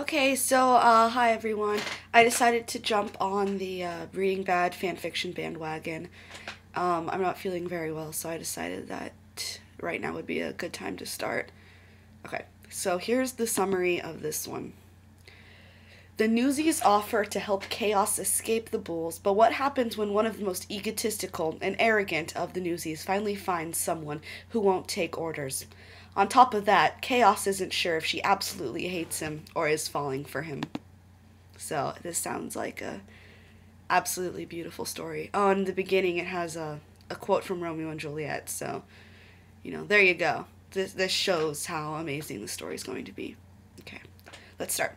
Okay, so, hi everyone. I decided to jump on the Reading Bad fanfiction bandwagon. I'm not feeling very well, so I decided that right now would be a good time to start. Okay, so here's the summary of this one. The Newsies offer to help Chaos escape the Bulls, but what happens when one of the most egotistical and arrogant of the Newsies finally finds someone who won't take orders? On top of that, Chaos isn't sure if she absolutely hates him or is falling for him. So this sounds like a absolutely beautiful story. Oh, in the beginning it has a quote from Romeo and Juliet, so, there you go. This shows how amazing the story is going to be. Okay, let's start.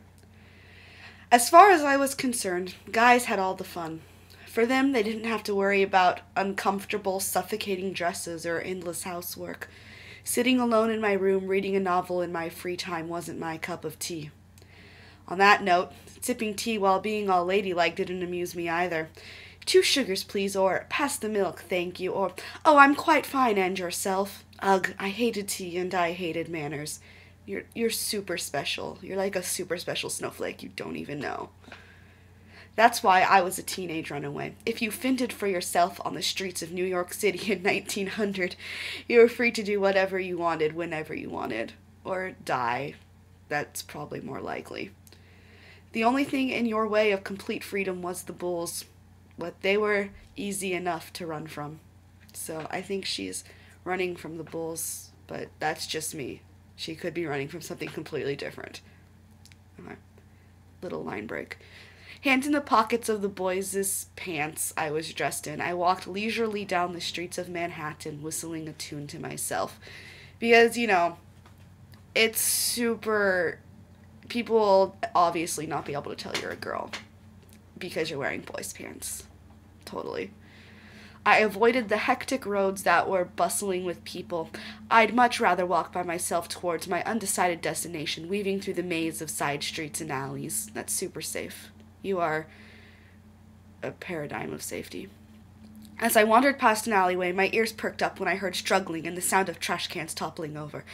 As far as I was concerned, guys had all the fun. For them, they didn't have to worry about uncomfortable, suffocating dresses or endless housework. Sitting alone in my room reading a novel in my free time wasn't my cup of tea. On that note, sipping tea while being all ladylike didn't amuse me either. 2 sugars, please, or pass the milk, thank you, or oh, I'm quite fine, and yourself. Ugh, I hated tea and I hated manners. You're super special. You're like a super special snowflake you don't even know. That's why I was a teenage runaway. If you fended for yourself on the streets of New York City in 1900, you were free to do whatever you wanted whenever you wanted. Or die. That's probably more likely. The only thing in your way of complete freedom was the bulls. But they were easy enough to run from. So I think she's running from the bulls, but that's just me. She could be running from something completely different. Okay. Little line break. Hands in the pockets of the boys' pants I was dressed in, I walked leisurely down the streets of Manhattan, whistling a tune to myself. Because, it's super... People will obviously not be able to tell you're a girl because you're wearing boys' pants. Totally. I avoided the hectic roads that were bustling with people. I'd much rather walk by myself towards my undecided destination, weaving through the maze of side streets and alleys. That's super safe. You are a paradigm of safety. As I wandered past an alleyway, my ears perked up when I heard struggling and the sound of trash cans toppling over.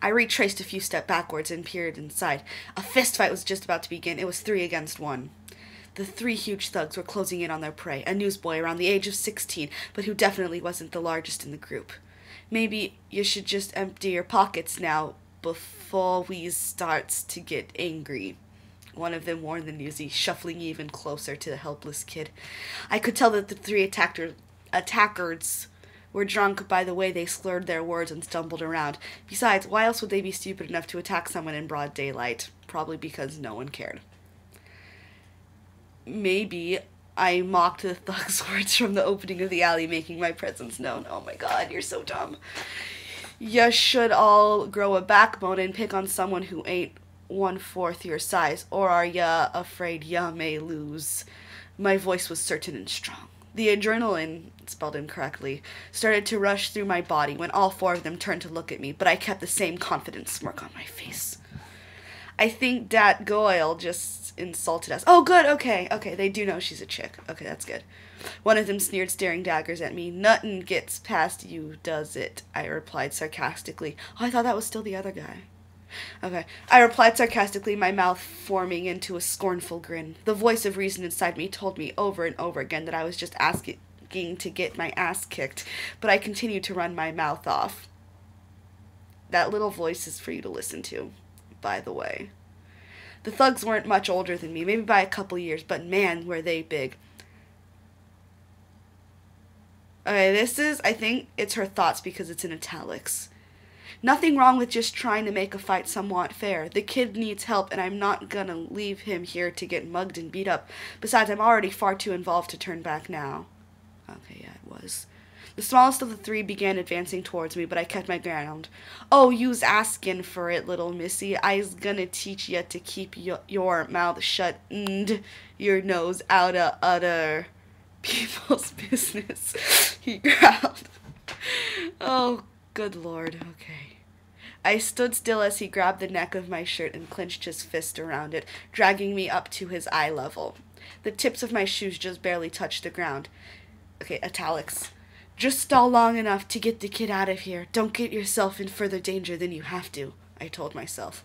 I retraced a few steps backwards and peered inside. A fist fight was just about to begin. It was 3 against 1. The 3 huge thugs were closing in on their prey, a newsboy around the age of 16, but who definitely wasn't the largest in the group. Maybe you should just empty your pockets now before we starts to get angry. One of them warned the newsie, shuffling even closer to the helpless kid. I could tell that the 3 attackers were drunk by the way they slurred their words and stumbled around. Besides, why else would they be stupid enough to attack someone in broad daylight? Probably because no one cared. Maybe I mocked the thug's words from the opening of the alley, making my presence known. Oh my god, you're so dumb. You should all grow a backbone and pick on someone who ain't 1/4 your size, or are ya afraid ya may lose? My voice was certain and strong. The adrenaline, spelled incorrectly, started to rush through my body when all 4 of them turned to look at me, but I kept the same confident smirk on my face. I think Dat Goyle just insulted us. Oh, good, okay, they do know she's a chick. Okay, that's good. One of them sneered, staring daggers at me. Nuttin' gets past you, does it? I replied sarcastically. Oh, I thought that was still the other guy. Okay. I replied sarcastically, my mouth forming into a scornful grin. The voice of reason inside me told me over and over again that I was just asking to get my ass kicked, but I continued to run my mouth off. That little voice is for you to listen to, by the way. The thugs weren't much older than me, maybe by a couple years, but man, were they big. Okay, I think it's her thoughts because it's in italics. Nothing wrong with just trying to make a fight somewhat fair. The kid needs help, and I'm not gonna leave him here to get mugged and beat up. Besides, I'm already far too involved to turn back now. Okay, yeah, it was. The smallest of the 3 began advancing towards me, but I kept my ground. Oh, you's asking for it, little missy. I's gonna teach ya to keep your mouth shut and your nose out of other people's business, he growled. Oh, good lord, okay. I stood still as he grabbed the neck of my shirt and clenched his fist around it, dragging me up to his eye level. The tips of my shoes just barely touched the ground. Okay, italics. Just stall long enough to get the kid out of here. Don't get yourself in further danger than you have to, I told myself.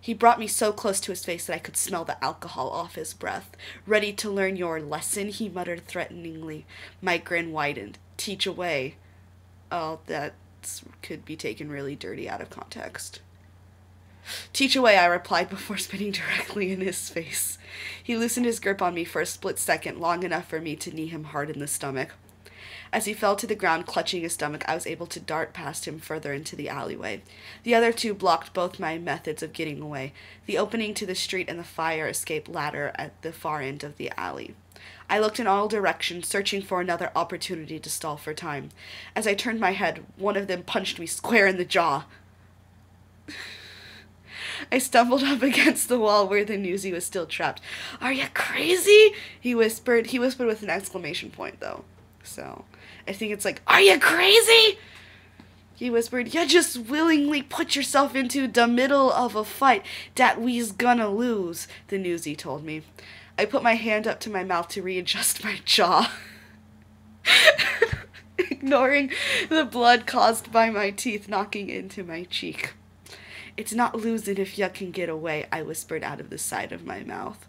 He brought me so close to his face that I could smell the alcohol off his breath. Ready to learn your lesson, he muttered threateningly. My grin widened. Teach away. Oh, that could be taken really dirty out of context. Teach away, I replied before spitting directly in his face. He loosened his grip on me for a split second, long enough for me to knee him hard in the stomach. As he fell to the ground, clutching his stomach, I was able to dart past him further into the alleyway. The other two blocked both my methods of getting away, the opening to the street and the fire escape ladder at the far end of the alley. I looked in all directions, searching for another opportunity to stall for time. As I turned my head, one of them punched me square in the jaw. I stumbled up against the wall where the newsie was still trapped. Are you crazy? He whispered. He whispered with an exclamation point, though. So, I think it's like, are you crazy? He whispered, you just willingly put yourself into the middle of a fight that we's gonna lose, the newsie told me. I put my hand up to my mouth to readjust my jaw, ignoring the blood caused by my teeth knocking into my cheek. It's not losing if you can get away, I whispered out of the side of my mouth.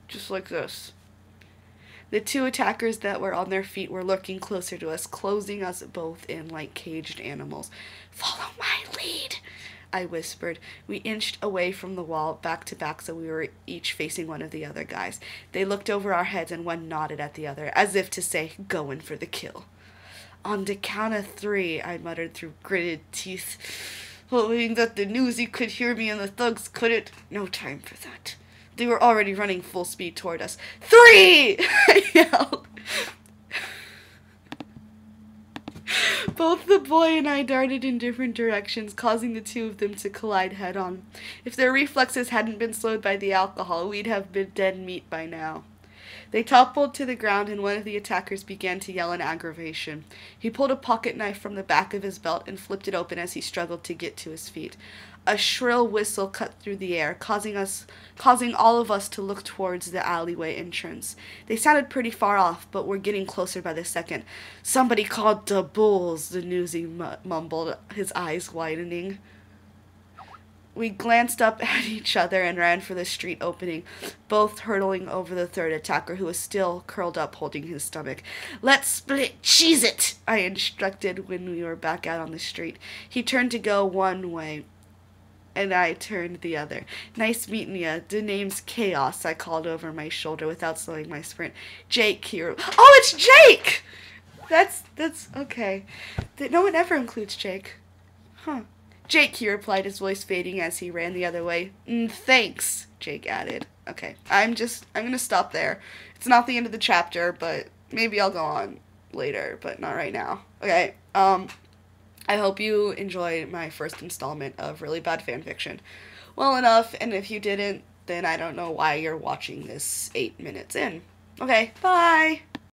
Just like this. The two attackers that were on their feet were lurking closer to us, closing us both in like caged animals. Follow my lead, I whispered. We inched away from the wall, back to back, so we were each facing one of the other guys. They looked over our heads and one nodded at the other, as if to say, going for the kill. On the count of 3, I muttered through gritted teeth, hoping that the newsie could hear me and the thugs couldn't. No time for that. They were already running full speed toward us. 3! I yelled. Both the boy and I darted in different directions, causing the two of them to collide head-on. If their reflexes hadn't been slowed by the alcohol, we'd have been dead meat by now. They toppled to the ground, and one of the attackers began to yell in aggravation. He pulled a pocket knife from the back of his belt and flipped it open as he struggled to get to his feet. A shrill whistle cut through the air, causing all of us to look towards the alleyway entrance. They sounded pretty far off, but were getting closer by the second. Somebody called the bulls, the newsie mumbled, his eyes widening. We glanced up at each other and ran for the street opening, both hurtling over the third attacker, who was still curled up holding his stomach. Let's split cheese it, I instructed when we were back out on the street. He turned to go one way, and I turned the other. Nice meeting ya. The name's Chaos, I called over my shoulder without slowing my sprint. Jake here. Oh, it's Jake! That's okay. No one ever includes Jake. Huh. Jake, he replied, his voice fading as he ran the other way. Thanks, Jake added. Okay, I'm gonna stop there. It's not the end of the chapter, but maybe I'll go on later, but not right now. Okay, I hope you enjoyed my first installment of Really Bad Fanfiction well enough, and if you didn't, then I don't know why you're watching this 8 minutes in. Okay, bye!